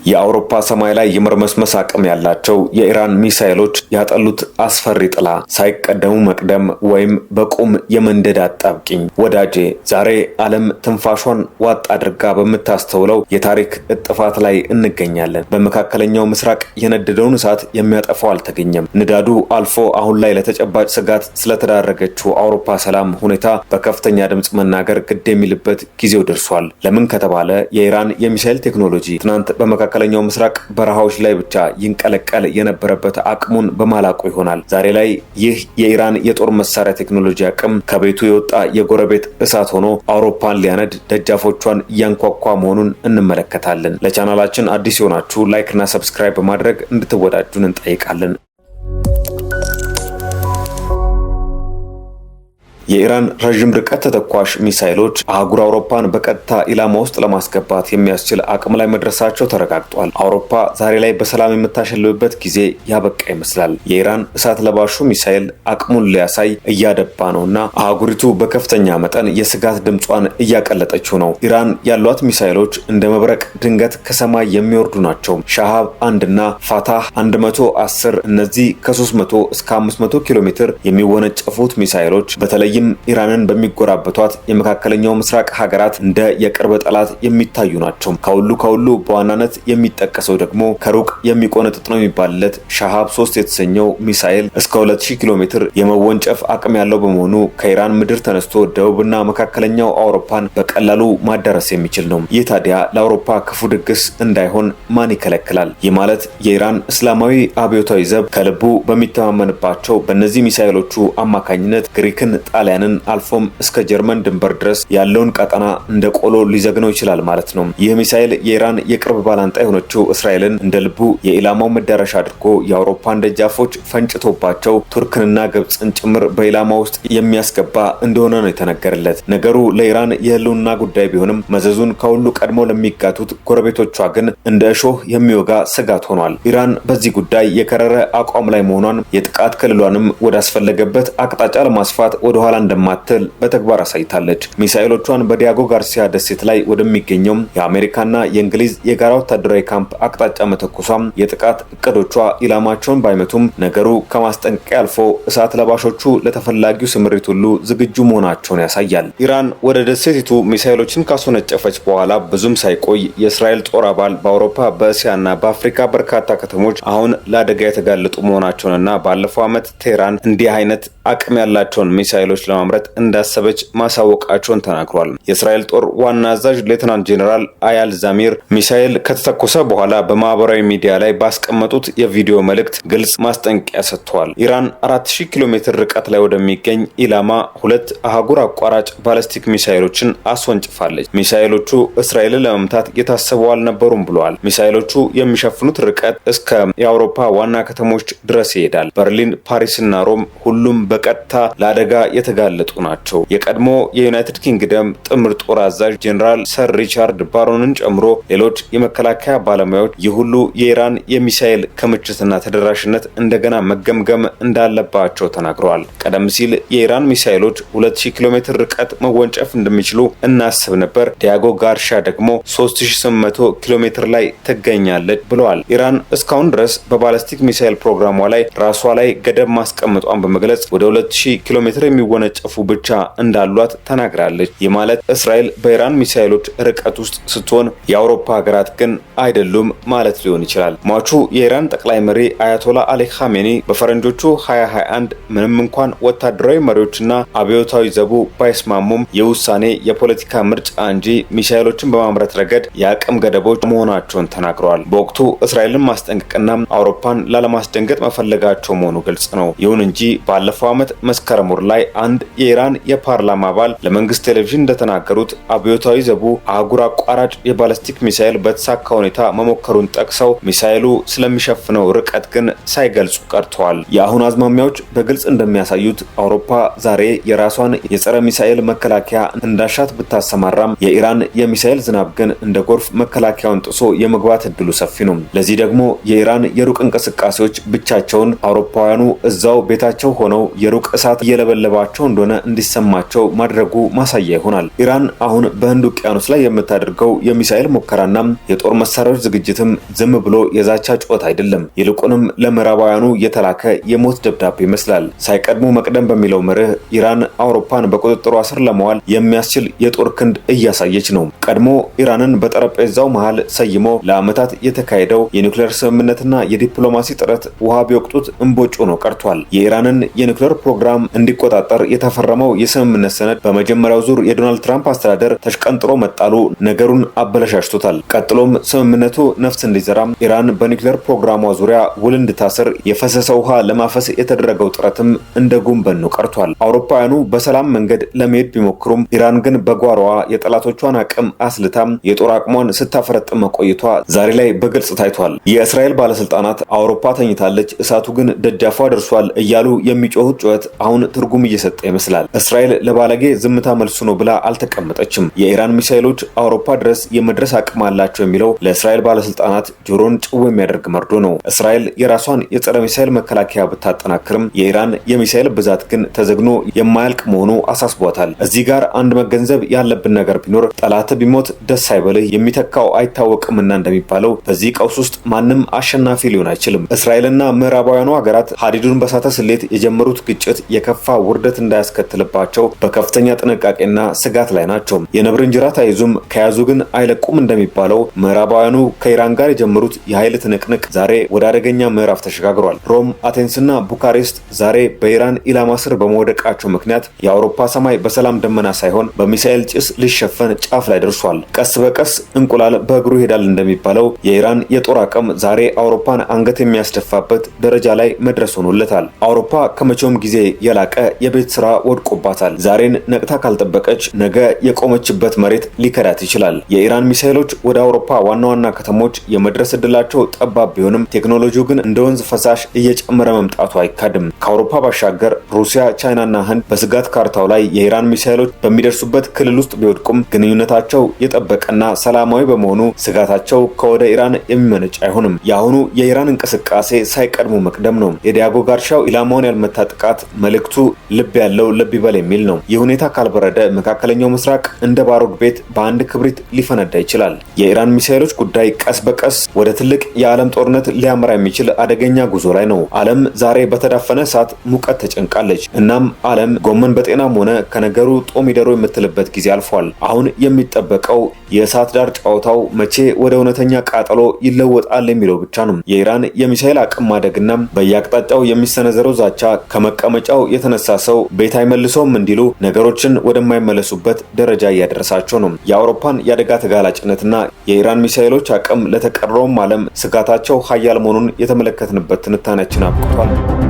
የአውሮፓ ሰማይ ላይ የመርመስመስ አቅም ያላቸው የኢራን ሚሳኤሎች ያጠሉት አስፈሪ ጥላ ሳይቀደሙ መቅደም ወይም በቁም የመንደድ አጣብቂኝ። ወዳጄ ዛሬ ዓለም ትንፋሿን ዋጥ አድርጋ በምታስተውለው የታሪክ እጥፋት ላይ እንገኛለን። በመካከለኛው ምስራቅ የነደደውን እሳት የሚያጠፋው አልተገኘም። ንዳዱ አልፎ አሁን ላይ ለተጨባጭ ስጋት ስለተዳረገችው አውሮፓ ሰላም ሁኔታ በከፍተኛ ድምፅ መናገር ግድ የሚልበት ጊዜው ደርሷል። ለምን ከተባለ የኢራን የሚሳኤል ቴክኖሎጂ ትናንት በመካከለኛው ምስራቅ በረሃዎች ላይ ብቻ ይንቀለቀል የነበረበት አቅሙን በማላቁ ይሆናል። ዛሬ ላይ ይህ የኢራን የጦር መሳሪያ ቴክኖሎጂ አቅም ከቤቱ የወጣ የጎረቤት እሳት ሆኖ አውሮፓን ሊያነድ ደጃፎቿን እያንኳኳ መሆኑን እንመለከታለን። ለቻናላችን አዲስ የሆናችሁ ላይክ እና ሰብስክራይብ በማድረግ እንድትወዳጁን እንጠይቃለን። የኢራን ረዥም ርቀት ተተኳሽ ሚሳኤሎች አህጉር አውሮፓን በቀጥታ ኢላማ ውስጥ ለማስገባት የሚያስችል አቅም ላይ መድረሳቸው ተረጋግጧል። አውሮፓ ዛሬ ላይ በሰላም የምታሸልብበት ጊዜ ያበቃ ይመስላል። የኢራን እሳት ለባሹ ሚሳኤል አቅሙን ሊያሳይ እያደባ ነውና አህጉሪቱ በከፍተኛ መጠን የስጋት ድምጿን እያቀለጠችው ነው። ኢራን ያሏት ሚሳኤሎች እንደ መብረቅ ድንገት ከሰማይ የሚወርዱ ናቸው። ሻሃብ 1 እና ፋታህ 110 እነዚህ ከ300 እስከ 500 ኪሎ ሜትር የሚወነጨፉት ሚሳኤሎች በተለይ ኢራንን በሚጎራበቷት የመካከለኛው ምስራቅ ሀገራት እንደ የቅርብ ጠላት የሚታዩ ናቸው። ከሁሉ በዋናነት የሚጠቀሰው ደግሞ ከሩቅ የሚቆነጥጥ ነው የሚባልለት ሻሃብ 3 የተሰኘው ሚሳኤል እስከ 2000 ኪሎ ሜትር የመወንጨፍ አቅም ያለው በመሆኑ ከኢራን ምድር ተነስቶ ደቡብና መካከለኛው አውሮፓን በቀላሉ ማዳረስ የሚችል ነው። ይህ ታዲያ ለአውሮፓ ክፉ ድግስ እንዳይሆን ማን ይከለክላል? ይህ ማለት የኢራን እስላማዊ አብዮታዊ ዘብ ከልቡ በሚተማመንባቸው በእነዚህ ሚሳኤሎቹ አማካኝነት ግሪክን፣ ጣሊያንን አልፎም እስከ ጀርመን ድንበር ድረስ ያለውን ቀጠና እንደ ቆሎ ሊዘግነው ይችላል ማለት ነው። ይህ ሚሳኤል የኢራን የቅርብ ባላንጣ የሆነችው እስራኤልን እንደ ልቡ የኢላማው መዳረሻ አድርጎ የአውሮፓን ደጃፎች ፈንጭቶባቸው ቱርክንና ግብፅን ጭምር በኢላማ ውስጥ የሚያስገባ እንደሆነ ነው የተነገረለት። ነገሩ ለኢራን የህልውና ጉዳይ ቢሆንም መዘዙን ከሁሉ ቀድሞ ለሚጋቱት ጎረቤቶቿ ግን እንደ እሾህ የሚወጋ ስጋት ሆኗል። ኢራን በዚህ ጉዳይ የከረረ አቋም ላይ መሆኗን የጥቃት ክልሏንም ወዳስፈለገበት አቅጣጫ ለማስፋት ወደ ኋላ እንደማትል በተግባር አሳይታለች። ሚሳኤሎቿን በዲያጎ ጋርሲያ ደሴት ላይ ወደሚገኘው የአሜሪካና የእንግሊዝ የጋራ ወታደራዊ ካምፕ አቅጣጫ መተኮሷም የጥቃት እቅዶቿ ኢላማቸውን ባይመቱም ነገሩ ከማስጠንቀቂያ አልፎ እሳት ለባሾቹ ለተፈላጊው ስምሪት ሁሉ ዝግጁ መሆናቸውን ያሳያል። ኢራን ወደ ደሴቲቱ ሚሳኤሎችን ካስወነጨፈች በኋላ ብዙም ሳይቆይ የእስራኤል ጦር አባል በአውሮፓ በእስያና በአፍሪካ በርካታ ከተሞች አሁን ለአደጋ የተጋለጡ መሆናቸውንና ባለፈው ዓመት ቴህራን እንዲህ አይነት አቅም ያላቸውን ሚሳኤሎች ለማምረት እንዳሰበች ማሳወቃቸውን ተናግሯል። የእስራኤል ጦር ዋና አዛዥ ሌተናንት ጄኔራል አያል ዛሚር ሚሳኤል ከተተኮሰ በኋላ በማህበራዊ ሚዲያ ላይ ባስቀመጡት የቪዲዮ መልእክት ግልጽ ማስጠንቀቂያ ሰጥተዋል። ኢራን 4000 ኪሎ ሜትር ርቀት ላይ ወደሚገኝ ኢላማ 2 አህጉር አቋራጭ ባለስቲክ ሚሳኤሎችን አስወንጭፋለች። ሚሳኤሎቹ እስራኤልን ለመምታት የታሰቡ አልነበሩም ብለዋል። ሚሳኤሎቹ የሚሸፍኑት ርቀት እስከ የአውሮፓ ዋና ከተሞች ድረስ ይሄዳል። በርሊን፣ ፓሪስና ሮም ሁሉም በቀጥታ ለአደጋ የተጋለጡ ናቸው። የቀድሞ የዩናይትድ ኪንግደም ጥምር ጦር አዛዥ ጄኔራል ሰር ሪቻርድ ባሮንን ጨምሮ ሌሎች የመከላከያ ባለሙያዎች ይህ ሁሉ የኢራን የሚሳኤል ክምችትና ተደራሽነት እንደገና መገምገም እንዳለባቸው ተናግረዋል። ቀደም ሲል የኢራን ሚሳኤሎች 2000 ኪሎ ሜትር ርቀት መወንጨፍ እንደሚችሉ እናስብ ነበር፣ ዲያጎ ጋርሻ ደግሞ 3800 ኪሎ ሜትር ላይ ትገኛለች ብለዋል። ኢራን እስካሁን ድረስ በባላስቲክ ሚሳኤል ፕሮግራሟ ላይ ራሷ ላይ ገደብ ማስቀመጧን በመግለጽ ወደ 2000 ኪሎ ሜትር የሚወነጨፉ ብቻ እንዳሏት ተናግራለች። ይህ ማለት እስራኤል በኢራን ሚሳኤሎች ርቀት ውስጥ ስትሆን የአውሮፓ ሀገራት ግን አይደሉም ማለት ሊሆን ይችላል። ሟቹ የኢራን ጠቅላይ መሪ አያቶላ አሊ ኻሜኒ በፈረንጆቹ 2021 ምንም እንኳን ወታደራዊ መሪዎችና አብዮታዊ ዘቡ ባይስማሙም የውሳኔ የፖለቲካ ምርጫ እንጂ ሚሳኤሎችን በማምረት ረገድ የአቅም ገደቦች መሆናቸውን ተናግረዋል። በወቅቱ እስራኤልን ማስጠንቀቅና አውሮፓን ላለማስደንገጥ መፈለጋቸው መሆኑ ግልጽ ነው። ይሁን እንጂ ባለፈው ዓመት መስከረም ወር ላይ አንድ የኢራን የፓርላማ አባል ለመንግስት ቴሌቪዥን እንደተናገሩት አብዮታዊ ዘቡ አህጉር አቋራጭ የባላስቲክ ሚሳኤል በተሳካ ሁኔታ መሞከሩን ጠቅሰው ሚሳኤሉ ስለሚሸፍነው ርቀት ግን ሳይገልጹ ቀርተዋል። የአሁን አዝማሚያዎች በግልጽ እንደሚያሳዩት አውሮፓ ዛሬ የራሷን የጸረ ሚሳኤል መከላከያ እንዳሻት ብታሰማራም የኢራን የሚሳኤል ዝናብ ግን እንደ ጎርፍ መከላከያውን ጥሶ የመግባት እድሉ ሰፊ ነው። ለዚህ ደግሞ የኢራን የሩቅ እንቅስቃሴዎች ብቻቸውን አውሮፓውያኑ እዛው ቤታቸው ሆነው የሩቅ እሳት እየለበለባቸው የራሳቸው እንደሆነ እንዲሰማቸው ማድረጉ ማሳያ ይሆናል። ኢራን አሁን በህንድ ውቅያኖስ ላይ የምታደርገው የሚሳኤል ሙከራና የጦር መሳሪያዎች ዝግጅትም ዝም ብሎ የዛቻ ጩኸት አይደለም። ይልቁንም ለምዕራባውያኑ የተላከ የሞት ደብዳቤ ይመስላል። ሳይቀድሙ መቅደም በሚለው መርህ ኢራን አውሮፓን በቁጥጥሯ ስር ለማዋል የሚያስችል የጦር ክንድ እያሳየች ነው። ቀድሞ ኢራንን በጠረጴዛው መሃል ሰይሞ ለዓመታት የተካሄደው የኒውክሌር ስምምነትና የዲፕሎማሲ ጥረት ውሃ ቢወቅጡት እምቦጭ ሆኖ ቀርቷል። የኢራንን የኒውክሌር ፕሮግራም እንዲቆጣጠር የተፈረመው የስምምነት ሰነድ በመጀመሪያው ዙር የዶናልድ ትራምፕ አስተዳደር ተሽቀንጥሮ መጣሉ ነገሩን አበለሻሽቶታል። ቀጥሎም ስምምነቱ ነፍስ እንዲዘራም ኢራን በኒውክሌር ፕሮግራሟ ዙሪያ ውል እንድታስር የፈሰሰ ውሃ ለማፈስ የተደረገው ጥረትም እንደ ጉንበኑ ቀርቷል። አውሮፓውያኑ በሰላም መንገድ ለመሄድ ቢሞክሩም ኢራን ግን በጓሮዋ የጠላቶቿን አቅም አስልታም የጦር አቅሟን ስታፈረጥም መቆየቷ ዛሬ ላይ በግልጽ ታይቷል። የእስራኤል ባለስልጣናት አውሮፓ ተኝታለች፣ እሳቱ ግን ደጃፏ ደርሷል እያሉ የሚጮሁት ጩኸት አሁን ትርጉም እየሰጠ ይመስላል። እስራኤል ለባለጌ ዝምታ መልሱ ነው ብላ አልተቀመጠችም። የኢራን ሚሳኤሎች አውሮፓ ድረስ የመድረስ አቅም አላቸው የሚለው ለእስራኤል ባለስልጣናት ጆሮን ጭው የሚያደርግ መርዶ ነው። እስራኤል የራሷን የጸረ ሚሳኤል መከላከያ ብታጠናክርም የኢራን የሚሳኤል ብዛት ግን ተዘግኖ የማያልቅ መሆኑ አሳስቧታል። እዚህ ጋር አንድ መገንዘብ ያለብን ነገር ቢኖር ጠላት ቢሞት ደስ አይበልህ የሚተካው አይታወቅምና እንደሚባለው በዚህ ቀውስ ውስጥ ማንም አሸናፊ ሊሆን አይችልም። እስራኤልና ምዕራባውያኑ ሀገራት ሀዲዱን በሳተ ስሌት የጀመሩት ግጭት የከፋ ውርደት እንዳያስከትልባቸው በከፍተኛ ጥንቃቄና ስጋት ላይ ናቸው። የነብርን ጅራት አይዙም ከያዙ ግን አይለቁም እንደሚባለው ምዕራባውያኑ ከኢራን ጋር የጀመሩት የኃይል ትንቅንቅ ዛሬ ወደ አደገኛ ምዕራፍ ተሸጋግሯል። ሮም፣ አቴንስና ቡካሬስት ዛሬ በኢራን ኢላማ ስር በመውደቃቸው ምክንያት የአውሮፓ ሰማይ በሰላም ደመና ሳይሆን በሚሳኤል ጭስ ሊሸፈን ጫፍ ላይ ደርሷል። ቀስ በቀስ እንቁላል በእግሩ ይሄዳል እንደሚባለው የኢራን የጦር አቅም ዛሬ አውሮፓን አንገት የሚያስደፋበት ደረጃ ላይ መድረስ ሆኖለታል። አውሮፓ ከመቼውም ጊዜ የላቀ የቤት ስራ ወድቆባታል። ዛሬን ነቅታ ካልጠበቀች ነገ የቆመችበት መሬት ሊከዳት ይችላል። የኢራን ሚሳኤሎች ወደ አውሮፓ ዋና ዋና ከተሞች የመድረስ እድላቸው ጠባብ ቢሆንም ቴክኖሎጂው ግን እንደ ወንዝ ፈሳሽ እየጨመረ መምጣቱ አይካድም። ከአውሮፓ ባሻገር ሩሲያ፣ ቻይናና ህንድ በስጋት ካርታው ላይ የኢራን ሚሳኤሎች በሚደርሱበት ክልል ውስጥ ቢወድቁም ግንኙነታቸው የጠበቀና ሰላማዊ በመሆኑ ስጋታቸው ከወደ ኢራን የሚመነጭ አይሆንም። የአሁኑ የኢራን እንቅስቃሴ ሳይቀድሙ መቅደም ነው። የዲያጎ ጋርሻው ኢላማውን ያልመታ ጥቃት መልእክቱ ልብ ያለው ልብ ይበል የሚል ነው። ይህ ሁኔታ ካልበረደ መካከለኛው ምስራቅ እንደ ባሩድ ቤት በአንድ ክብሪት ሊፈነዳ ይችላል። የኢራን ሚሳኤሎች ጉዳይ ቀስ በቀስ ወደ ትልቅ የዓለም ጦርነት ሊያመራ የሚችል አደገኛ ጉዞ ላይ ነው። ዓለም ዛሬ በተዳፈነ እሳት ሙቀት ተጨንቃለች። እናም ዓለም ጎመን በጤናም ሆነ ከነገሩ ጦም ይደሮ የምትልበት ጊዜ አልፏል። አሁን የሚጠበቀው የእሳት ዳር ጨዋታው መቼ ወደ እውነተኛ ቃጠሎ ይለወጣል የሚለው ብቻ ነው። የኢራን የሚሳኤል አቅም ማደግና በየአቅጣጫው የሚሰነዘረው ዛቻ ከመቀመጫው የተነሳ ሰው ቤት አይመልሰውም እንዲሉ ነገሮችን ወደማይመለሱበት ደረጃ እያደረሳቸው ነው። የአውሮፓን የአደጋ ተጋላጭነትና የኢራን ሚሳኤሎች አቅም ለተቀረውም ዓለም ስጋታቸው ሀያል መሆኑን የተመለከትንበት ትንታኔያችን አብቅቷል።